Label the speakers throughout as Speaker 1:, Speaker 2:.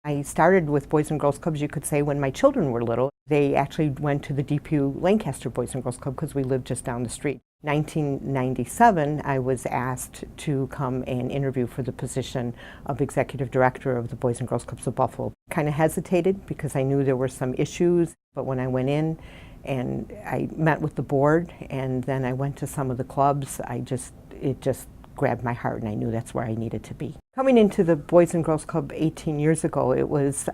Speaker 1: I started with Boys and Girls Clubs, you could say, when my children were little. They actually went to the DPU Lancaster Boys and Girls Club because we lived just down the street. 1997, I was asked to come and interview for the position of Executive Director of the Boys and Girls Clubs of Buffalo. Kind of hesitated because I knew there were some issues, but when I went in and I met with the board and then I went to some of the clubs, it just grabbed my heart and I knew that's where I needed to be. Coming into the Boys and Girls Club 18 years ago, it was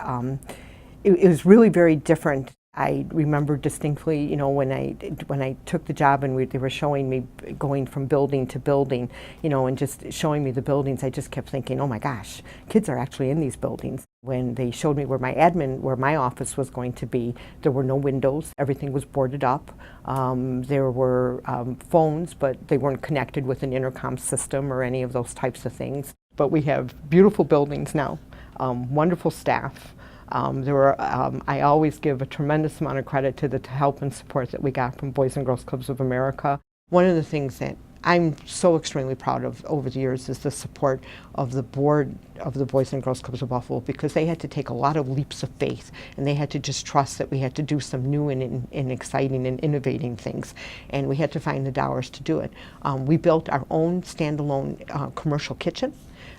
Speaker 1: really very different. I remember distinctly, you know, when I took the job and they were showing me going from building to building, you know, and just showing me the buildings, I just kept thinking, oh my gosh, kids are actually in these buildings. When they showed me where my office was going to be, there were no windows, everything was boarded up. There were phones, but they weren't connected with an intercom system or any of those types of things. But we have beautiful buildings now, wonderful staff. I always give a tremendous amount of credit to the help and support that we got from Boys and Girls Clubs of America. One of the things that I'm so extremely proud of over the years is the support of the board of the Boys and Girls Clubs of Buffalo, because they had to take a lot of leaps of faith and they had to just trust that we had to do some new and exciting and innovating things, and we had to find the dollars to do it. We built our own standalone commercial kitchen.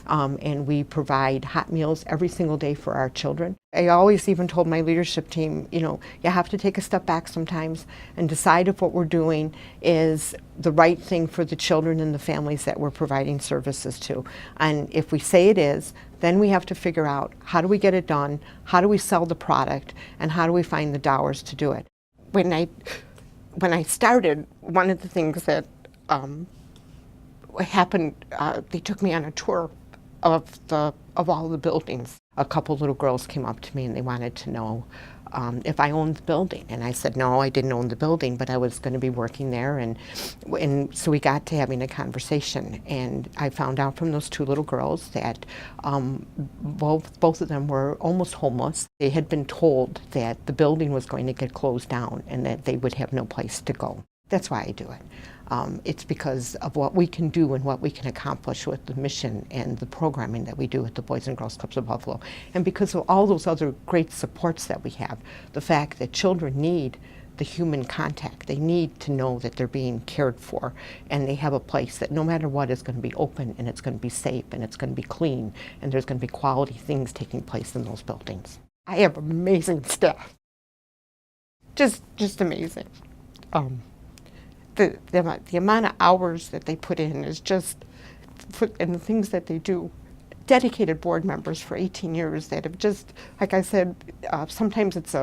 Speaker 1: And we provide hot meals every single day for our children. I always even told my leadership team, you know, you have to take a step back sometimes and decide if what we're doing is the right thing for the children and the families that we're providing services to. And if we say it is, then we have to figure out how do we get it done, how do we sell the product, and how do we find the dollars to do it. When I started, one of the things that happened, they took me on a tour of all the buildings. A couple little girls came up to me and they wanted to know if I owned the building, and I said no, I didn't own the building, but I was going to be working there, and so we got to having a conversation, and I found out from those two little girls that both of them were almost homeless. They had been told that the building was going to get closed down and that they would have no place to go. That's why I do it. It's because of what we can do and what we can accomplish with the mission and the programming that we do at the Boys and Girls Clubs of Buffalo. And because of all those other great supports that we have, the fact that children need the human contact. They need to know that they're being cared for and they have a place that no matter what is going to be open and it's going to be safe and it's going to be clean and there's going to be quality things taking place in those buildings. I have amazing staff. Just amazing. The amount of hours that they put in is just, and the things that they do. Dedicated board members for 18 years that have just, like I said, sometimes it's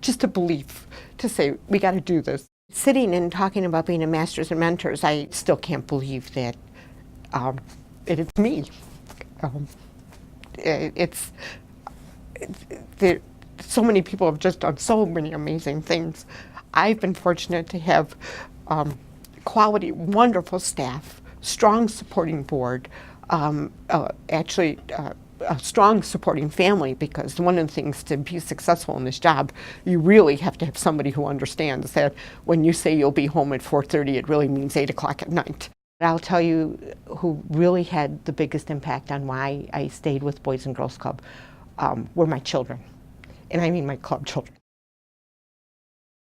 Speaker 1: just a belief to say, we got to do this. Sitting and talking about being a masters and mentors, I still can't believe that it's me. So many people have just done so many amazing things. I've been fortunate to have quality, wonderful staff, strong supporting board, actually a strong supporting family, because one of the things to be successful in this job, you really have to have somebody who understands that when you say you'll be home at 4:30, it really means 8 o'clock at night. I'll tell you who really had the biggest impact on why I stayed with Boys and Girls Club were my children, and I mean my club children.